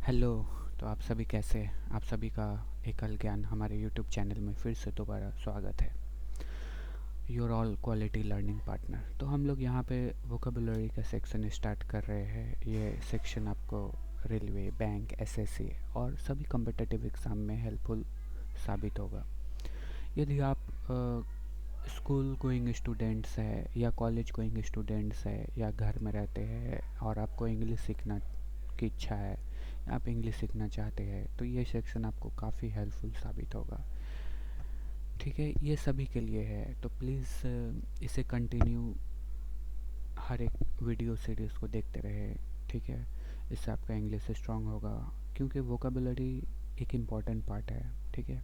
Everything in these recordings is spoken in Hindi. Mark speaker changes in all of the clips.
Speaker 1: हेलो। तो आप सभी कैसे हैं? आप सभी का एकल ज्ञान हमारे यूट्यूब चैनल में फिर से दोबारा स्वागत है। Your all quality learning partner. तो हम लोग यहाँ पे वोकेबुलरी का सेक्शन स्टार्ट कर रहे हैं। ये सेक्शन आपको रेलवे, बैंक, एसएससी और सभी कम्पिटिटिव एग्ज़ाम में हेल्पफुल साबित होगा। यदि आप स्कूल गोइंग स्टूडेंट्स है या कॉलेज गोइंग स्टूडेंट्स है या घर में रहते हैं और आपको इंग्लिश सीखना की इच्छा है, आप इंग्लिश सीखना चाहते हैं, तो ये सेक्शन आपको काफ़ी हेल्पफुल साबित होगा। ठीक है, ये सभी के लिए है। तो प्लीज़ इसे कंटिन्यू हर एक वीडियो सीरीज़ को देखते रहे। ठीक है, इससे आपका इंग्लिश स्ट्रांग होगा, क्योंकि वोकेबुलरी एक इम्पॉर्टेंट पार्ट है। ठीक है,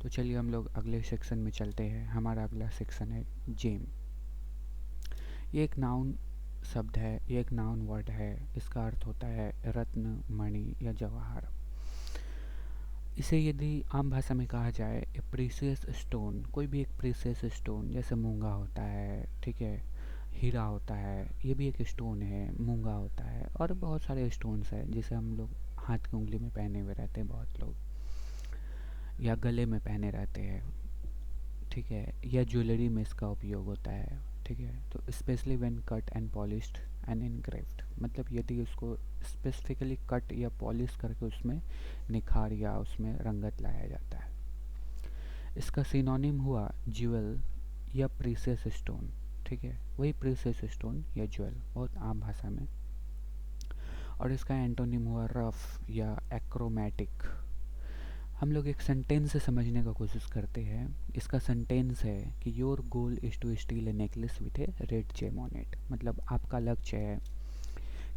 Speaker 1: तो चलिए हम लोग अगले सेक्शन में चलते हैं। हमारा अगला सेक्शन है जेम। ये एक नाउन शब्द है, ये एक नाउन वर्ड है। इसका अर्थ होता है रत्न, मणि या जवाहर। इसे यदि आम भाषा में कहा जाए ए प्रीसियस स्टोन, कोई भी एक प्रीसियस स्टोन, जैसे मूंगा होता है, ठीक है, हीरा होता है, ये भी एक स्टोन है, मूंगा होता है, और बहुत सारे स्टोन्स हैं जिसे हम लोग हाथ की उंगली में पहने हुए रहते हैं बहुत लोग, या गले में पहने रहते हैं। ठीक है, या ज्वेलरी में इसका उपयोग होता है। ठीक है, तो specially when cut and polished and engraved, मतलब यदि उसको स्पेसिफिकली कट या पॉलिश करके उसमें निखार या उसमें रंगत लाया जाता है। इसका सिनोनिम हुआ ज्वेल या प्रीसियस स्टोन। ठीक है, वही प्रीसियस स्टोन या ज्वेल बहुत आम भाषा में। और इसका एंटोनिम हुआ रफ या एक्रोमेटिक। हम लोग एक सेंटेंस से समझने का कोशिश करते हैं। इसका सेंटेंस है कि your goal is to steal a necklace with a red gem on it, मतलब आपका लक्ष्य है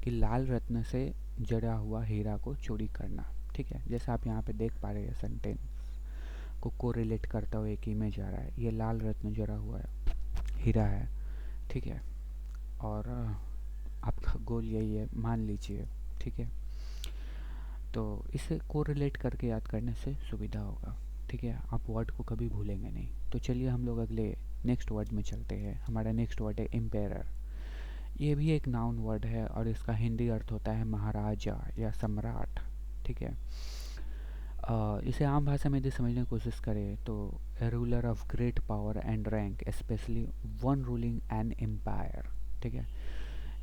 Speaker 1: कि लाल रत्न से जड़ा हुआ हीरा को चोरी करना। ठीक है, जैसा आप यहाँ पे देख पा रहे हैं, सेंटेंस को कोरिलेट करता हुआ एक इमेज आ रहा है। ये लाल रत्न जड़ा हुआ है, हीरा है। ठीक है, और आपका गोल यही है, मान लीजिए। ठीक है, तो इसे कोरिलेट करके याद करने से सुविधा होगा। ठीक है, आप वर्ड को कभी भूलेंगे नहीं। तो चलिए हम लोग अगले नेक्स्ट वर्ड में चलते हैं। हमारा नेक्स्ट वर्ड है एम्पेरर। ये भी एक नाउन वर्ड है और इसका हिंदी अर्थ होता है महाराजा या सम्राट। ठीक है, इसे आम भाषा में यदि समझने की कोशिश करें तो a ruler of great power and rank, especially one ruling an empire. ठीक है,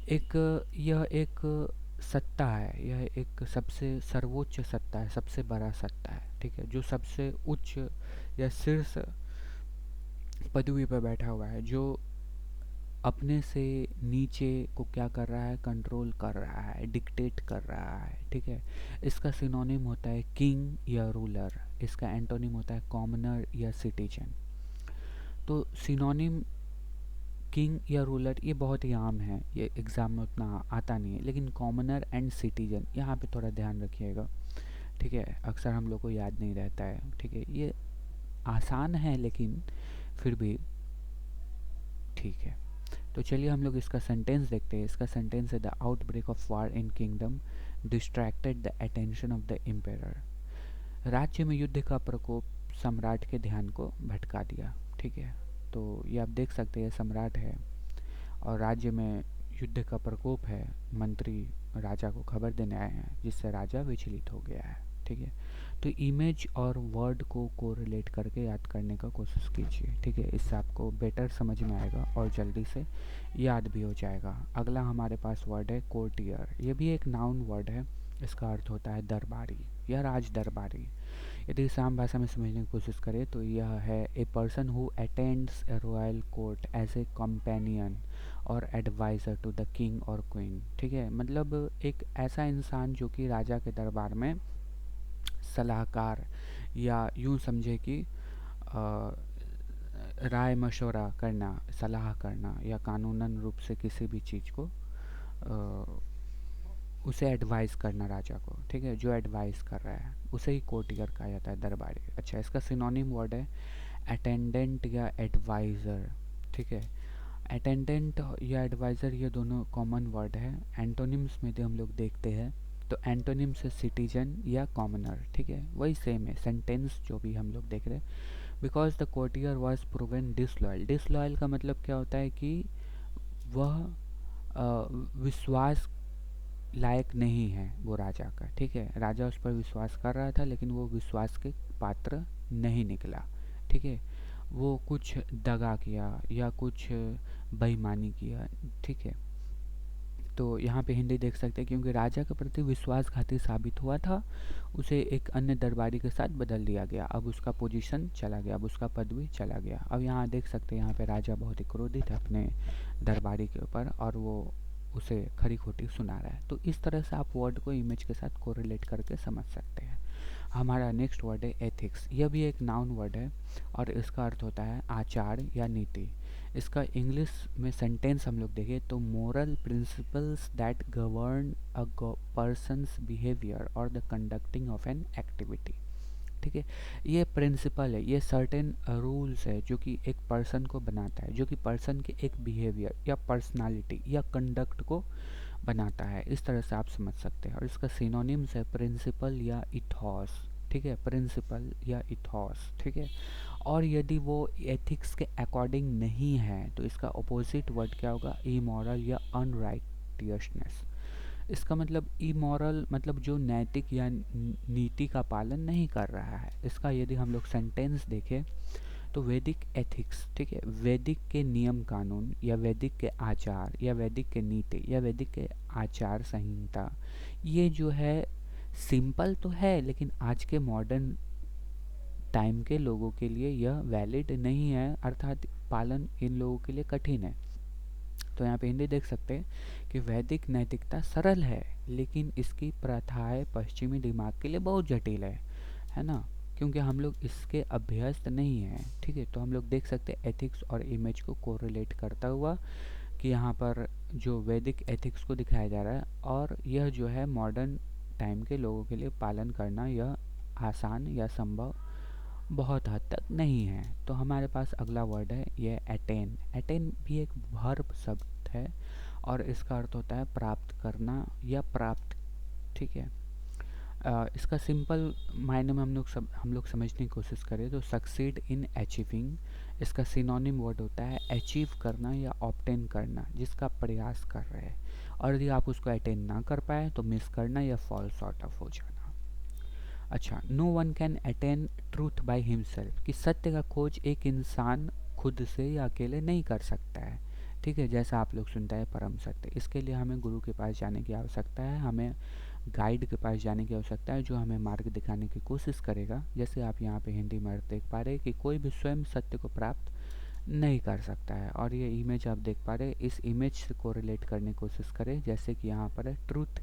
Speaker 1: एक यह एक सत्ता है, यह एक सबसे सर्वोच्च सत्ता है, सबसे बड़ा सत्ता है। ठीक है, जो सबसे उच्च या शीर्ष पदवी पर बैठा हुआ है, जो अपने से नीचे को क्या कर रहा है, कंट्रोल कर रहा है, डिक्टेट कर रहा है। ठीक है, इसका सिनोनिम होता है किंग या रूलर। इसका एंटोनिम होता है कॉमनर या सिटीजन। तो सिनोनिम किंग या रूलर ये बहुत ही आम है, ये एग्ज़ाम में उतना आता नहीं है, लेकिन कॉमनर एंड सिटीजन यहाँ पे थोड़ा ध्यान रखिएगा। ठीक है, अक्सर हम लोग को याद नहीं रहता है। ठीक है, ये आसान है लेकिन फिर भी ठीक है। तो चलिए हम लोग इसका सेंटेंस देखते हैं। इसका सेंटेंस है the outbreak of war in kingdom distracted the attention of the emperor. राज्य में युद्ध का प्रकोप सम्राट के ध्यान को भटका दिया। ठीक है, तो ये आप देख सकते हैं, सम्राट है और राज्य में युद्ध का प्रकोप है। मंत्री राजा को खबर देने आए हैं, जिससे राजा विचलित हो गया है। ठीक है, तो इमेज और वर्ड को कोरिलेट करके याद करने का कोशिश कीजिए। ठीक है, इससे आपको बेटर समझ में आएगा और जल्दी से याद भी हो जाएगा। अगला हमारे पास वर्ड है कोर्टियर। ये भी एक नाउन वर्ड है। इसका अर्थ होता है दरबारी या राज दरबारी। यदि इसे आम भाषा में समझने की कोशिश करें तो यह है a person who attends a royal court as a companion और एडवाइज़र टू द किंग और क्वीन। ठीक है, मतलब एक ऐसा इंसान जो कि राजा के दरबार में सलाहकार, या यूँ समझे कि राय मशवरा करना, सलाह करना, या कानूनन रूप से किसी भी चीज़ को उसे एडवाइस करना राजा को। ठीक है, जो एडवाइस कर रहा है उसे ही कोर्टियर कहा जाता है, दरबारी। अच्छा, इसका सिनोनिम वर्ड है अटेंडेंट या एडवाइज़र। ठीक है, अटेंडेंट या एडवाइज़र ये दोनों कॉमन वर्ड है। एंटोनिम्स में यदि हम लोग देखते हैं तो एंटोनिम्स है सिटीजन या कॉमनर। ठीक है, वही सेम है सेंटेंस जो भी हम लोग देख रहे हैं। Because the courtier was proven disloyal. Disloyal का मतलब क्या होता है कि वह विश्वास लायक नहीं है वो राजा का, ठीक है। राजा उस पर विश्वास कर रहा था लेकिन वो विश्वास के पात्र नहीं निकला, ठीक है। वो कुछ दगा किया या कुछ बेईमानी किया, ठीक है। तो यहाँ पे हिंदी देख सकते हैं, क्योंकि राजा के प्रति विश्वासघाती साबित हुआ था, उसे एक अन्य दरबारी के साथ बदल दिया गया। अब उसका पोजीशन चला गया, अब उसका पदवी चला गया। अब यहाँ देख सकते हैं, यहाँ पे राजा बहुत ही क्रोधित है अपने दरबारी के ऊपर और वो उसे खरी खोटी सुना रहा है। तो इस तरह से आप वर्ड को इमेज के साथ कोरिलेट करके समझ सकते हैं। हमारा नेक्स्ट वर्ड है एथिक्स। यह भी एक नाउन वर्ड है और इसका अर्थ होता है आचार या नीति। इसका इंग्लिश में सेंटेंस हम लोग देखें तो moral principles that govern a person's behaviour और the conducting of an activity, ठीक है। ये प्रिंसिपल है, ये सर्टेन रूल्स है जो कि एक पर्सन को बनाता है, जो कि पर्सन के एक बिहेवियर या पर्सनालिटी या कंडक्ट को बनाता है। इस तरह से आप समझ सकते हैं। और इसका सिनोनिम्स है प्रिंसिपल या इथॉस, ठीक है, प्रिंसिपल या इथॉस, ठीक है। और यदि वो एथिक्स के अकॉर्डिंग नहीं है तो इसका अपोजिट वर्ड क्या होगा, इमोरल या अनराइटियसनेस। इसका मतलब इमोरल मतलब जो नैतिक या नीति का पालन नहीं कर रहा है। इसका यदि हम लोग सेंटेंस देखें तो वैदिक एथिक्स, ठीक है, वैदिक के नियम कानून या वैदिक के आचार या वैदिक के नीति या वैदिक के आचार संहिता, ये जो है सिंपल तो है लेकिन आज के मॉडर्न टाइम के लोगों के लिए यह वैलिड नहीं है, अर्थात पालन इन लोगों के लिए कठिन है। तो यहाँ पे हिंदी देख सकते हैं कि वैदिक नैतिकता सरल है लेकिन इसकी प्रथाएं पश्चिमी दिमाग के लिए बहुत जटिल है ना, क्योंकि हम लोग इसके अभ्यस्त नहीं हैं, ठीक है। तो हम लोग देख सकते हैं एथिक्स और इमेज को कोरिलेट करता हुआ कि यहाँ पर जो वैदिक एथिक्स को दिखाया जा रहा है और यह जो है मॉडर्न टाइम के लोगों के लिए पालन करना यह आसान या संभव बहुत हद तक नहीं है। तो हमारे पास अगला वर्ड है ये अटेन। अटेन भी एक वर्ब शब्द है और इसका अर्थ होता है प्राप्त करना या प्राप्त, ठीक है। इसका सिंपल मायने में हम लोग समझने की कोशिश करें तो सक्सीड इन अचीविंग, इसका सिनोनिम वर्ड होता है अचीव करना या ऑब्टेन करना, जिसका प्रयास कर रहे हैं। और यदि आप उसको अटेन ना कर पाए तो मिस करना या फॉल शॉर्ट ऑफ हो जाना। अच्छा, no one can attain truth by himself, कि सत्य का खोज एक इंसान खुद से या अकेले नहीं कर सकता है, ठीक है। जैसा आप लोग सुनते हैं परम सत्य, इसके लिए हमें गुरु के पास जाने की आवश्यकता है, हमें गाइड के पास जाने की आवश्यकता है जो हमें मार्ग दिखाने की कोशिश करेगा। जैसे आप यहाँ पे हिंदी में देख पा रहे हैं कि कोई भी स्वयं सत्य को प्राप्त नहीं कर सकता है। और ये इमेज आप देख पा रहे हैं, इस इमेज से कोरिलेट करने की कोशिश करें। जैसे कि यहाँ पर है ट्रूथ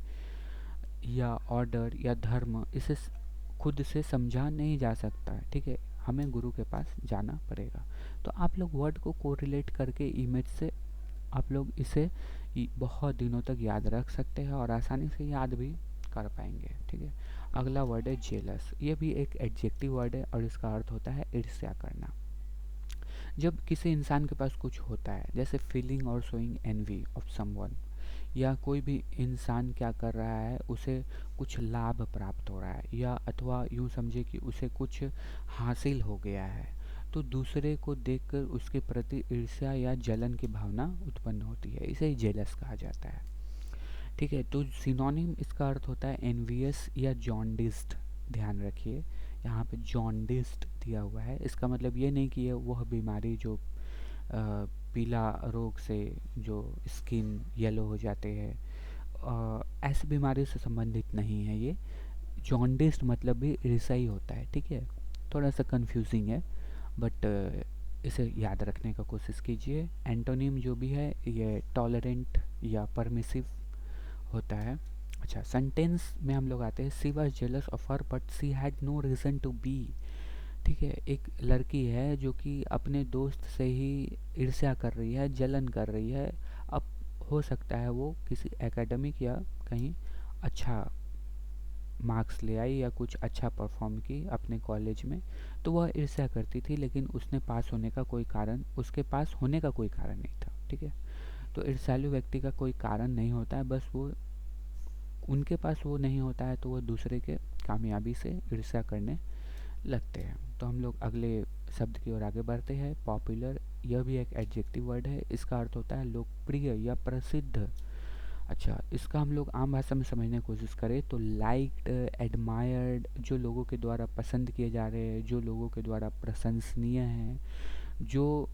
Speaker 1: या ऑर्डर या धर्म, इसे खुद से समझा नहीं जा सकता है, ठीक है, हमें गुरु के पास जाना पड़ेगा। तो आप लोग वर्ड को कोरिलेट करके इमेज से आप लोग इसे बहुत दिनों तक याद रख सकते हैं और आसानी से याद भी कर पाएंगे, ठीक है। अगला वर्ड है जेलस। ये भी एक एडजेक्टिव वर्ड है और इसका अर्थ होता है ईर्ष्या करना। जब किसी इंसान के पास कुछ होता है, जैसे फीलिंग और शोइंग एनवी ऑफ समवन, या कोई भी इंसान क्या कर रहा है, उसे कुछ लाभ प्राप्त हो रहा है या अथवा यूँ समझे कि उसे कुछ हासिल हो गया है, तो दूसरे को देखकर उसके प्रति ईर्ष्या या जलन की भावना उत्पन्न होती है, इसे जेलस कहा जाता है, ठीक है। तो सिनोनिम इसका अर्थ होता है एनवियस या जॉन्डिस्ड। ध्यान रखिए यहाँ पे जॉन्डिस्ड दिया हुआ है, इसका मतलब ये नहीं कि ये वह बीमारी जो पीला रोग से जो स्किन येलो हो जाते हैं, ऐसी बीमारी से संबंधित नहीं है ये। जॉन्डिस्ड मतलब भी ईर्ष्या ही होता है, ठीक है। थोड़ा सा कंफ्यूजिंग है बट इसे याद रखने का कोशिश कीजिए। एंटोनिम जो भी है ये टॉलरेंट या परमिसिव होता है। अच्छा, सेंटेंस में हम लोग आते हैं, she was jealous of her but she had no reason to be, ठीक है। एक लड़की है जो कि अपने दोस्त से ही ईर्ष्या कर रही है, जलन कर रही है। अब हो सकता है वो किसी एकेडमिक या कहीं अच्छा मार्क्स ले आई या कुछ अच्छा परफॉर्म की अपने कॉलेज में, तो वह ईर्ष्या करती थी, लेकिन उसने पास होने का कोई कारण, उसके पास होने का कोई कारण नहीं था, ठीक है। तो ईर्ष्यालु व्यक्ति का कोई कारण नहीं होता है, बस वो उनके पास वो नहीं होता है तो वो दूसरे के कामयाबी से ईर्ष्या करने लगते हैं। तो हम लोग अगले शब्द की ओर आगे बढ़ते हैं, पॉपुलर। यह भी एक एडजेक्टिव वर्ड है, इसका अर्थ होता है लोकप्रिय या प्रसिद्ध। अच्छा, इसका हम लोग आम भाषा में समझने की कोशिश करें तो लाइक्ड, एडमायर्ड, जो लोगों के द्वारा पसंद किए जा रहे हैं, जो लोगों के द्वारा प्रशंसनीय हैं, जो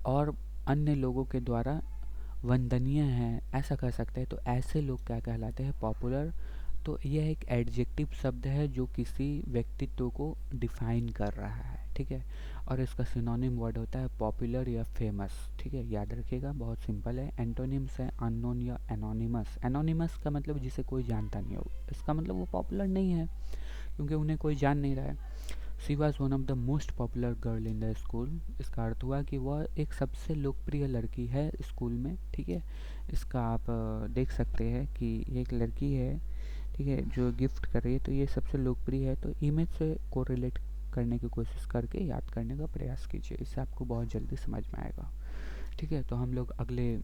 Speaker 1: और अन्य लोगों के द्वारा वंदनीय हैं, ऐसा कह सकते हैं। तो ऐसे लोग क्या कहलाते हैं? पॉपुलर। तो यह एक एडजेक्टिव शब्द है जो किसी व्यक्तित्व को डिफाइन कर रहा है, ठीक है। और इसका सिनोनिम वर्ड होता है पॉपुलर या फेमस, ठीक है, याद रखिएगा, बहुत सिंपल है। एंटोनिम्स है अननोन या एनोनिमस। एनोनिमस का मतलब जिसे कोई जानता नहीं हो, इसका मतलब वो पॉपुलर नहीं है क्योंकि उन्हें कोई जान नहीं रहा है। She was one of the most popular girl in the school. इसका अर्थ हुआ कि वह एक सबसे लोकप्रिय लड़की है स्कूल में, ठीक है। इसका आप देख सकते हैं कि एक लड़की है, ठीक है, जो गिफ्ट कर रही है, तो ये सबसे लोकप्रिय है। तो इमेज से कोरिलेट करने की कोशिश करके याद करने का प्रयास कीजिए, इससे आपको बहुत जल्दी समझ में आएगा, ठीक है। तो हम लोग अगले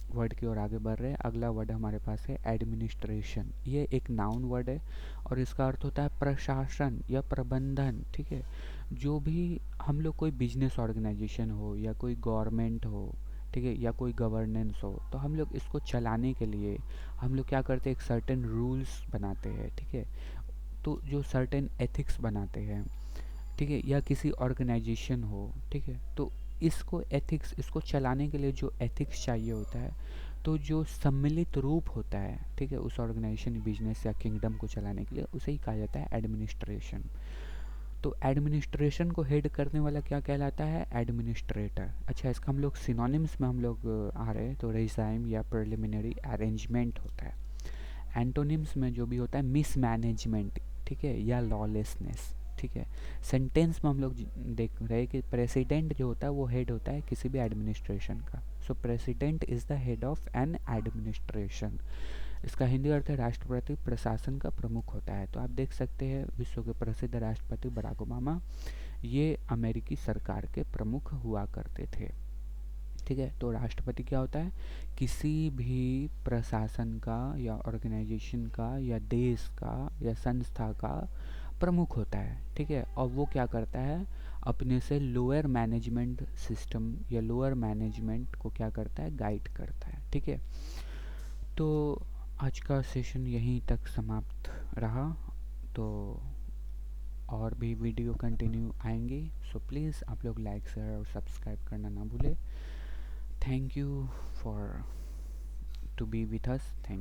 Speaker 1: वर्ड की ओर आगे बढ़ रहे हैं। अगला वर्ड हमारे पास है एडमिनिस्ट्रेशन। ये एक नाउन वर्ड है और इसका अर्थ होता है प्रशासन या प्रबंधन, ठीक है। जो भी हम लोग कोई बिजनेस ऑर्गेनाइजेशन हो या कोई गवर्नमेंट हो, ठीक है, या कोई गवर्नेंस हो, तो हम लोग इसको चलाने के लिए हम लोग क्या करते हैं? एक सर्टेन रूल्स बनाते हैं, ठीक है। तो जो सर्टेन एथिक्स बनाते हैं, ठीक है, या किसी ऑर्गेनाइजेशन हो, ठीक है, तो इसको एथिक्स, इसको चलाने के लिए जो एथिक्स चाहिए होता है, तो जो सम्मिलित रूप होता है, ठीक है, उस ऑर्गेनाइजेशन, बिजनेस या किंगडम को चलाने के लिए, उसे ही कहा जाता है एडमिनिस्ट्रेशन। तो एडमिनिस्ट्रेशन को हेड करने वाला क्या कहलाता है? एडमिनिस्ट्रेटर। अच्छा, इसका हम लोग सिनोनिम्स में हम लोग आ रहे हैं, तो रेजाइम या प्रिलिमिनरी अरेंजमेंट होता है। एंटोनिम्स में जो भी होता है मिसमैनेजमेंट, ठीक है, या लॉलेसनेस, ठीक है। सेंटेंस में हम लोग देख रहे हैं कि प्रेसिडेंट जो होता है वो हेड होता है किसी भी एडमिनिस्ट्रेशन का। So president is the head of an administration. इसका हिंदी अर्थ है राष्ट्रपति प्रशासन का प्रमुख होता है। तो आप देख सकते हैं विश्व के प्रसिद्ध राष्ट्रपति बराक ओबामा, ये अमेरिकी सरकार के प्रमुख हुआ करते थे, ठीक है। तो राष्ट्रपति क्या होता है? किसी भी प्रशासन का या ऑर्गेनाइजेशन का या देश का या संस्था का प्रमुख होता है, ठीक है। और वो क्या करता है? अपने से लोअर मैनेजमेंट सिस्टम या लोअर मैनेजमेंट को क्या करता है? गाइड करता है, ठीक है। तो आज का सेशन यहीं तक समाप्त रहा। तो और भी वीडियो कंटिन्यू आएंगी, सो प्लीज़ आप लोग लाइक शेयर और सब्सक्राइब करना ना भूलें। Thank you for to be with us. Thank